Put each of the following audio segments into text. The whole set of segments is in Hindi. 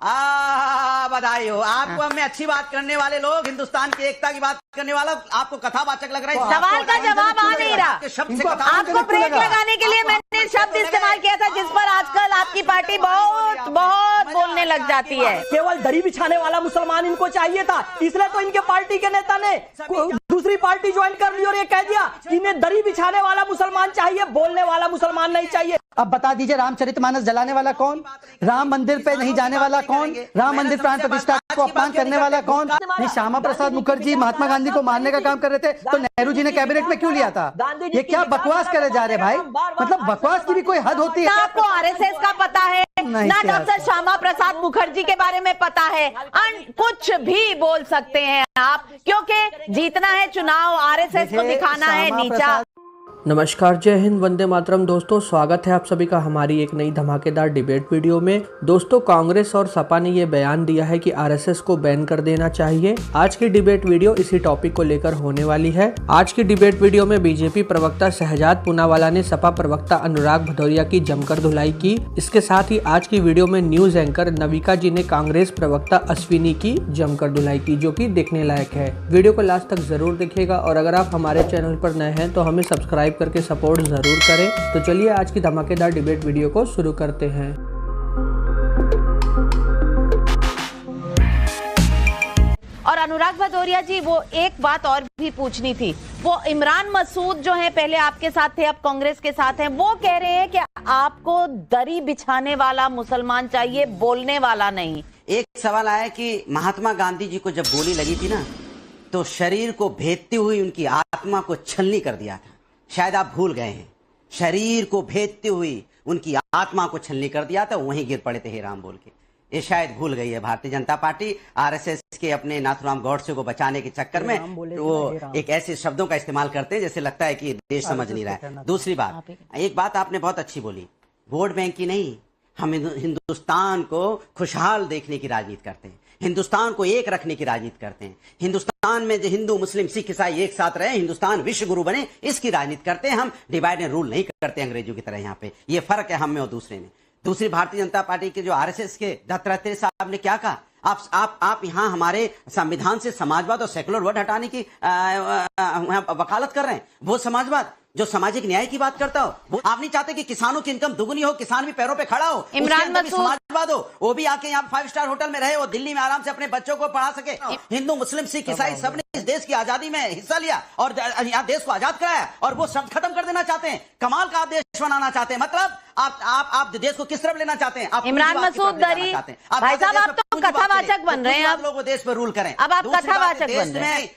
बधाई हो आपको। हम में अच्छी बात करने वाले लोग, हिंदुस्तान की एकता की बात करने वाला आपको कथावाचक लग रहा है। सवाल का जवाब आ नहीं रहा। आपको ब्रेक लगाने के लिए मैंने शब्द इस्तेमाल किया था जिस पर आजकल आपकी पार्टी बहुत बहुत बोलने लग जाती है। केवल दरी बिछाने वाला मुसलमान इनको चाहिए था, इसलिए तो इनके पार्टी के नेता ने दूसरी पार्टी ज्वाइन कर ली और ये कह दिया कि इन्हें दरी बिछाने वाला मुसलमान चाहिए, बोलने वाला मुसलमान नहीं चाहिए। अब बता दीजिए, रामचरितमानस जलाने वाला कौन? राम मंदिर पे नहीं जाने वाला कौन? राम मंदिर प्राण प्रतिष्ठा को अपमान करने वाला कौन? नहीं, श्यामा प्रसाद मुखर्जी महात्मा गांधी को मारने का काम कर रहे थे तो नेहरू जी ने कैबिनेट में क्यों लिया था? ये क्या बकवास करे जा रहे भाई, मतलब बकवास की भी कोई हद होती है। आपको आरएसएस का पता है ना, डॉक्टर श्यामा प्रसाद मुखर्जी के बारे में पता है, कुछ भी बोल सकते हैं आप, क्योंकि जीतना है चुनाव, आरएसएस को दिखाना है नीचा। नमस्कार, जय हिंद, वंदे मातरम। दोस्तों, स्वागत है आप सभी का हमारी एक नई धमाकेदार डिबेट वीडियो में। दोस्तों, कांग्रेस और सपा ने ये बयान दिया है कि आरएसएस को बैन कर देना चाहिए। आज की डिबेट वीडियो इसी टॉपिक को लेकर होने वाली है। आज की डिबेट वीडियो में बीजेपी प्रवक्ता शहजाद पूनावाला ने सपा प्रवक्ता अनुराग भदौरिया की जमकर धुलाई की। इसके साथ ही आज की वीडियो में न्यूज एंकर नविका जी ने कांग्रेस प्रवक्ता अश्विनी की जमकर धुलाई की, जो की देखने लायक है। वीडियो को लास्ट तक जरूर देखिएगा और अगर आप हमारे चैनल पर नए हैं तो हमें सब्सक्राइब करके सपोर्ट जरूर करें। तो चलिए आज की धमाकेदार डिबेट वीडियो को शुरू करते हैं। और अनुराग भदौरिया जी, वो एक बात और भी पूछनी थी। वो इमरान मसूद जो है, पहले आपके साथ थे, अब कांग्रेस के साथ हैं, वो कह रहे हैं कि आपको दरी बिछाने वाला मुसलमान चाहिए, बोलने वाला नहीं। एक सवाल आया कि महात्मा गांधी जी को जब गोली लगी थी ना, तो शरीर को भेदती हुई उनकी आत्मा को छलनी कर दिया था। शायद आप भूल गए हैं, शरीर को भेदती हुई उनकी आत्मा को छलनी कर दिया था, वहीं गिर पड़े थे हे राम बोल के। ये शायद भूल गई है भारतीय जनता पार्टी। आरएसएस के अपने नाथुराम गौडसे को बचाने के चक्कर में वो एक ऐसे शब्दों का इस्तेमाल करते हैं जैसे लगता है कि देश समझ नहीं रहा है। दूसरी बात, एक बात आपने बहुत अच्छी बोली, वोट बैंक की नहीं, हम हिंदुस्तान को खुशहाल देखने की राजनीति करते हैं, हिंदुस्तान को एक रखने की राजनीति करते हैं, हिंदुस्तान में जो हिंदू मुस्लिम सिख ईसाई एक साथ रहे, हिंदुस्तान विश्व गुरु बने, इसकी राजनीति करते हैं। हम डिवाइड एंड रूल नहीं करते अंग्रेजों की तरह। यहाँ पे ये फर्क है हम में और दूसरे में। दूसरी, भारतीय जनता पार्टी के जो आरएसएस के दत्तात्रेय साहब ने क्या कहा, आप यहाँ हमारे संविधान से समाजवाद और सेकुलर वर्ड हटाने की वकालत कर रहे हैं। वो समाजवाद जो सामाजिक न्याय की बात करता हो, वो आप नहीं चाहते कि किसानों की इनकम दुगुनी हो, किसान भी पैरों पे खड़ा हो, इमरान मसूद समाजवाद हो, वो भी आके यहाँ 5 स्टार होटल में रहे, वो दिल्ली में आराम से अपने बच्चों को पढ़ा सके। हिंदू मुस्लिम सिख ईसाई सबने इस देश की आजादी में हिस्सा लिया और यहाँ देश को आजाद कराया, और वो शब्द खत्म कर देना चाहते हैं। कमाल का आप देश बनाना चाहते हैं, मतलब आप देश को किस तरफ लेना चाहते हैं? आप इमरान मसूद दरी, भाई साहब आप तो कथावाचक बन रहे हैं। आप लोग देश पर रूल करें, अब आप कथावाचक बन रहे हैं।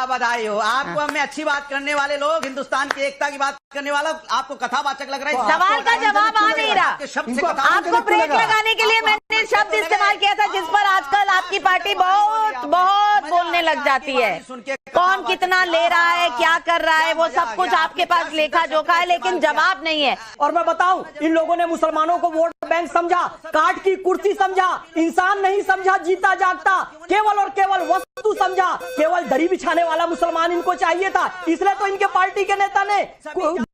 बधाई हो आपको। हम में अच्छी बात करने वाले लोग, हिंदुस्तान की एकता की बात करने वाला आपको कथावाचक लग रहा है। सवाल का जवाब आ नहीं रहा। आपको ब्रेक लगाने के लिए मैंने शब्द इस्तेमाल किया था जिस पर आजकल आपकी पार्टी बहुत बहुत बोलने लग जाती है। कौन कितना ले रहा है, क्या कर रहा है, वो सब कुछ आपके पास लेखा जोखा है, लेकिन जवाब नहीं है। और मैं बताऊं, इन लोगों ने मुसलमानों को वोट बैंक समझा, काट की कुर्सी समझा, इंसान नहीं समझा जीता जागता, केवल और केवल वस्तु समझा। केवल दरी बिछाने वाला मुसलमान इनको चाहिए था, इसलिए तो इनके पार्टी के नेता ने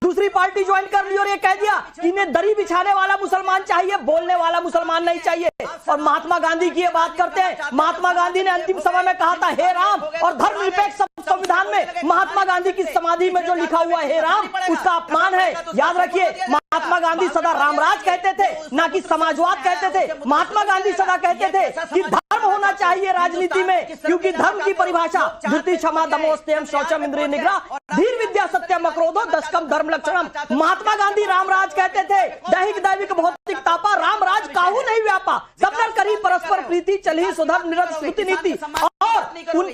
दूसरी पार्टी ज्वाइन कर ली और ये कह दिया कि इन्हें दरी बिछाने वाला मुसलमान चाहिए, बोलने वाला मुसलमान नहीं चाहिए। और महात्मा गांधी की ये बात करते हैं, महात्मा गांधी ने अंतिम समय में कहा था हे राम, और धर्मनिरपेक्ष संविधान में महात्मा गांधी की समाधि में जो लिखा हुआ हे राम, उसका अपमान है। याद रखिए, महात्मा गांधी सदा रामराज कहते थे, ना कि समाजवाद कहते थे। महात्मा गांधी सदा कहते थे कि धर्म होना चाहिए राजनीति में, क्योंकि धर्म की परिभाषा धृति क्षमा दमोस्तेयम शौचम इंद्रिय निग्रह धीर विद्या सत्यम अक्रोधो दशकम धर्म लक्षणम। महात्मा गांधी रामराज कहते थे, दैहिक दैविक भौतिक तापा रामराज काहू नहीं व्यापा, सब नर करी परस्पर प्रीति चली सुधर निरत श्रुति नीति। और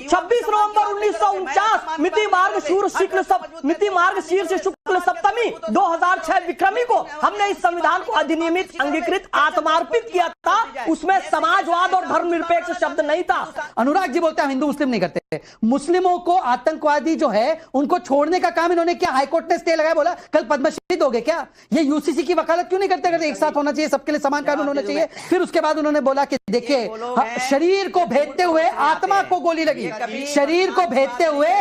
26 नवंबर 1949 मिति मार्ग शीर्ष शुक्ल सप्तमी 2006 विक्रमी को हमने इस संविधान को अधिनियमित अंगीकृत आत्मार्पित किया था। उसमें समाजवाद और धर्मनिरपेक्ष शब्द नहीं था। अनुराग जी बोलते हैं हिंदू मुस्लिम नहीं करते, मुस्लिमों को आतंकवादी जो है उनको छोड़ने का काम इन्होंने क्या हाईकोर्ट ने स्टे लगाया, बोला कल पद्मश्री दोगे क्या? ये यूसीसी की वकालत क्यों नहीं करते? एक साथ होना चाहिए, सबके लिए समान कानून होना चाहिए। फिर उसके बाद उन्होंने बोला कि देखिए, शरीर को भेदते हुए आत्मा को गोली लगी, शरीर को भेदते हुए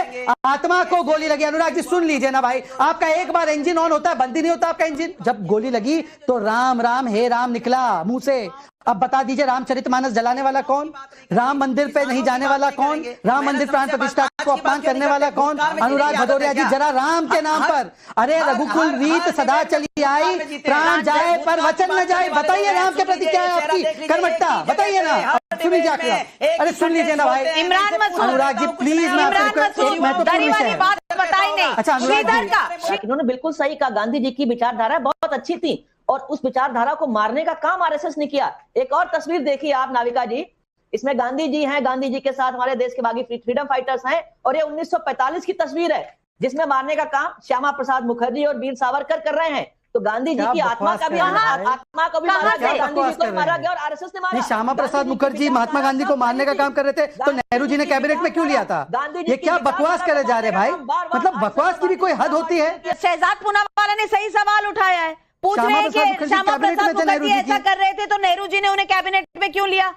आत्मा को गोली लगी। अनुराग जी सुन लीजिए ना भाई, आपका एक बार इंजन ऑन होता है, बंद ही नहीं होता आपका इंजन। जब गोली लगी तो राम राम हे राम निकला मुंह से, अब बता दीजिए रामचरितमानस जलाने वाला कौन, राम मंदिर पे नहीं जाने वाला कौन, राम मंदिर प्राण प्रतिष्ठा को अपमान करने वाला कौन? अनुराग भदौरिया जी, जरा राम के नाम पर, अरे रघुकुल रीत सदा चली आई, प्राण जाए पर वचन न जाए, बताइए राम के प्रति क्या है आपकी कर्मठता, बताइए ना। सुन लीजिए, अरे सुन लीजिए ना भाई इमरान मसूद, अनुराग जी प्लीज, मैं बात बताई नहीं। अच्छा श्रीधर का, इन्होंने बिल्कुल सही कहा, गांधी जी की विचारधारा बहुत अच्छी थी और उस विचारधारा को मारने का काम आरएसएस ने किया। एक और तस्वीर देखिए आप नाविका जी, इसमें गांधी जी हैं, गांधी जी के साथ हमारे देश के बागी फ्रीडम फाइटर्स हैं और ये 1945 की तस्वीर है जिसमें मारने का काम श्यामा प्रसाद मुखर्जी और वीर सावरकर कर रहे हैं। तो गांधी जी की आत्मा का भी आत्मा को भी मारा गया, गांधी जी को मारा गया और आरएसएस ने मारा। श्यामा प्रसाद मुखर्जी महात्मा गांधी को मारने का काम कर रहे थे तो नेहरू जी ने कैबिनेट में क्यों लिया था? ये क्या बकवास करे जा रहे भाई, मतलब बकवास की भी कोई हद होती है। शहजाद पूनावाला ने सही सवाल उठाया है, पूछ रहे हैं कि श्यामा प्रसाद मुखर्जी ऐसा कर रहे थे तो नेहरू जी ने उन्हें कैबिनेट में क्यों लिया?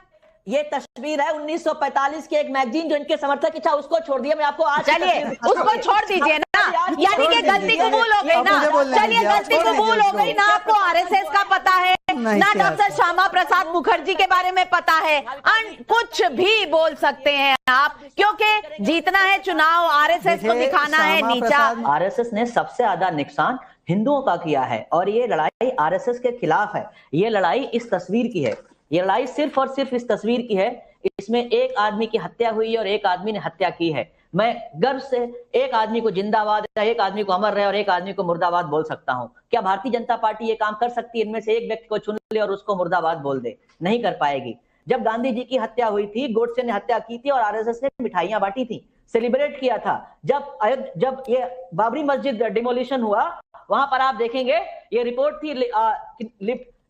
ये तस्वीर है 1945 की एक मैगजीन जो इनके समर्थक की था, उसको छोड़ दिया। मैं आपको आज चलिए उसको छोड़ दीजिए ना, यानी कि गलती कबूल हो गई ना। चलिए गलती कबूल हो गई ना, आपको आरएसएस का पता है ना, डॉक्टर श्यामा प्रसाद मुखर्जी के बारे में पता है, कुछ भी बोल सकते हैं आप, क्योंकि जीतना है चुनाव, आरएसएस को दिखाना है नीचा। आरएसएस ने सबसे ज्यादा नुकसान हिंदुओं का किया है और ये लड़ाई आरएसएस के खिलाफ है। ये लड़ाई इस तस्वीर की है, ये लड़ाई सिर्फ और सिर्फ इस तस्वीर की है। इसमें एक आदमी की हत्या हुई है और एक आदमी ने हत्या की है। मैं गर्व से एक आदमी को जिंदाबाद, एक आदमी को अमर रहे और एक आदमी को मुर्दाबाद बोल सकता हूं। क्या भारतीय जनता पार्टी ये काम कर सकती है? इनमें से एक व्यक्ति को चुन ले और उसको मुर्दाबाद बोल दे? नहीं कर पाएगी। जब गांधी जी की हत्या हुई थी, गोडसे ने हत्या की थी और आरएसएस ने मिठाइयां बांटी थी, सेलिब्रेट किया था। जब ये बाबरी मस्जिद डिमोलिशन हुआ, वहां पर आप देखेंगे ये रिपोर्ट थी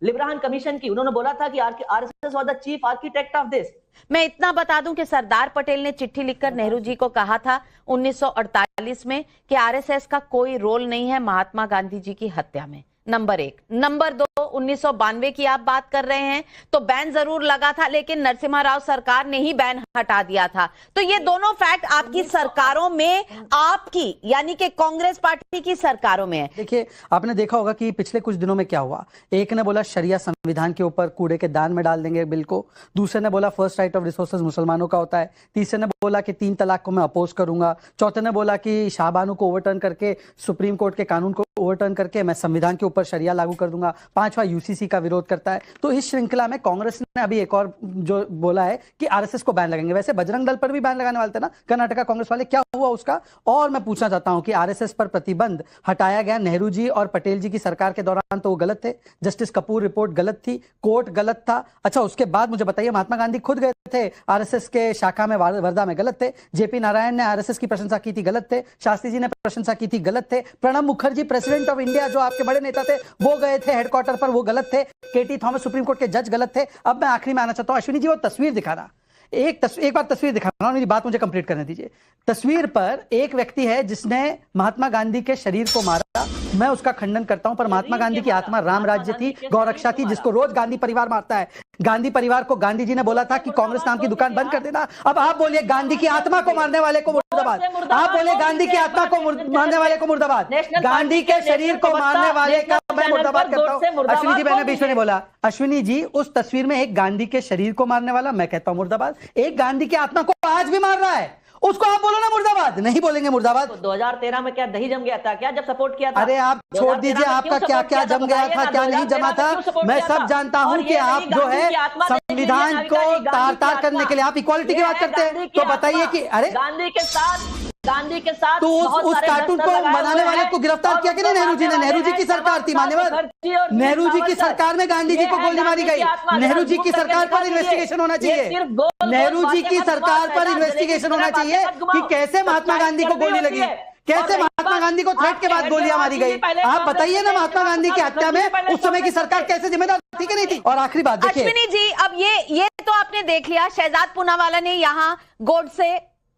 लिब्राहन कमीशन की, उन्होंने बोला था कि RSS was the chief architect of this. मैं इतना बता दूं कि सरदार पटेल ने चिट्ठी लिखकर नेहरू जी को कहा था 1948 में कि आरएसएस का कोई रोल नहीं है महात्मा गांधी जी की हत्या में। नंबर 1। नंबर 2, 1992 की आप बात कर रहे हैं तो बैन जरूर लगा था, लेकिन नरसिम्हा राव सरकार ने ही बैन हटा दिया था। तो ये दोनों फैक्ट आपकी सरकारों में, आपकी यानी कि कांग्रेस पार्टी की सरकारों में है। देखिए आपने देखा होगा कि पिछले कुछ दिनों में क्या हुआ। एक ने बोला शरिया संविधान के ऊपर कूड़े के दान में डाल देंगे बिल को, दूसरे ने बोला फर्स्ट राइट ऑफ रिसोर्सेज मुसलमानों का होता है, तीसरे ने बोला कि 3 तलाक को मैं अपोज करूंगा, चौथे ने बोला कि शाहबानू को ओवरटर्न करके, सुप्रीम कोर्ट के कानून को ओवरटर्न करके मैं संविधान के ऊपर शरिया लागू कर दूंगा, 5वां यूसीसी का विरोध करता है। तो इस श्रृंखला में कांग्रेस ने अभी एक और जो बोला है कि आरएसएस को बैन लगेंगे। वैसे बजरंग दल पर भी बैन लगाने वाले थे ना कर्नाटका कांग्रेस वाले, क्या हुआ उसका? और मैं पूछना चाहता हूं कि आरएसएस पर प्रतिबंध हटाया गया नेहरू जी और पटेल जी की सरकार के दौरान, तो वो गलत थे। जस्टिस कपूर रिपोर्ट गलत थी, कोर्ट गलत था। अच्छा उसके बाद मुझे बताइए, महात्मा गांधी खुद गए थे आरएसएस के शाखा में वर्धा में, गलत थे। जेपी नारायण ने आरएसएस की प्रशंसा की थी, गलत थे। शास्त्री जी ने प्रशंसा की थी, गलत थे। Pranab Mukherjee president of India जो आपके बड़े नेता थे वो गए थे हेडक्वार्टर पर, वो गलत थे। केटी थॉमस सुप्रीम कोर्ट के जज गलत थे। अब मैं आखिरी में आना चाहता हूं, अश्विनी जी वो तस्वीर दिखाना, एक बार तस्वीर दिखाना, मेरी बात मुझे कंप्लीट करने दीजिए। तस्वीर पर एक व्यक्ति है जिसने महात्मा गांधी के शरीर को मारा, मैं उसका खंडन करता हूं, पर महात्मा गांधी की आत्मा राम राज्य थी, गौरक्षा थी, जिसको रोज गांधी परिवार मारता है। गांधी परिवार को गांधी जी ने बोला था कि कांग्रेस नाम की दुकान बंद कर देना। अब आप बोलिए गांधी की आत्मा को मारने वाले को मुर्दाबाद, आप बोलिए गांधी की आत्मा को मारने वाले को मुर्दाबाद, गांधी के शरीर को मारने वाले का मैं मुर्दाबाद करता हूं। अश्विनी जी मैंने बीच में नहीं बोला। अश्विनी जी उस तस्वीर में एक गांधी के शरीर को मारने वाला, मैं कहता हूं मुर्दाबाद। एक गांधी की आत्मा को आज भी मार रहा है, उसको आप बोलो ना मुर्दाबाद। नहीं बोलेंगे मुर्दाबाद। 2013 में क्या दही जम गया था क्या जब सपोर्ट किया था? अरे आप छोड़ दीजिए, आपका क्या क्या जम गया था, क्या नहीं जमा था, मैं सब जानता हूं कि आप जो है संविधान को तार तार करने के लिए आप इक्वालिटी की बात करते हैं। तो बताइए कि अरे गांधी के साथ तो उस कार्टून को बनाने वाले को गिरफ्तार किया कि नहीं नेहरू जी ने? नेहरू जी की सरकार थी मान्यवर, नेहरू जी की सरकार में गांधी जी को गोली मारी गई। नेहरू जी की सरकार पर इन्वेस्टिगेशन होना चाहिए, नेहरू जी की सरकार पर इन्वेस्टिगेशन होना चाहिए कि कैसे महात्मा गांधी को गोली लगी, कैसे महात्मा गांधी को थ्रेट के बाद गोलियां मारी गई। आप बताइए ना, महात्मा गांधी की हत्या में उस समय की सरकार कैसे जिम्मेदार थी कि नहीं थी? और आखिरी बात देखिए अश्विनी जी, अब ये तो आपने देख लिया, शहजाद पूनावाला ने यहाँ गोडसे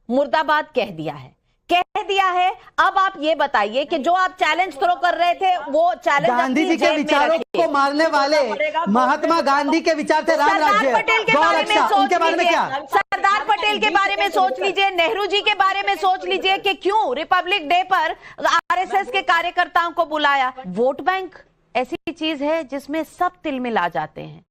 मुर्दाबाद कह दिया है। अब आप ये बताइए कि जो आप चैलेंज थ्रो कर रहे थे वो चैलेंज गांधी जी के विचारों को मारने वाले महात्मा गांधी के विचार थे राम राज्य, पटेल के बारे में सोच लीजिए, क्या सरदार पटेल के बारे में सोच लीजिए, नेहरू जी के बारे में सोच लीजिए कि क्यों रिपब्लिक डे पर आरएसएस के कार्यकर्ताओं को बुलाया। वोट बैंक ऐसी चीज है जिसमें सब तिलमिला जाते हैं।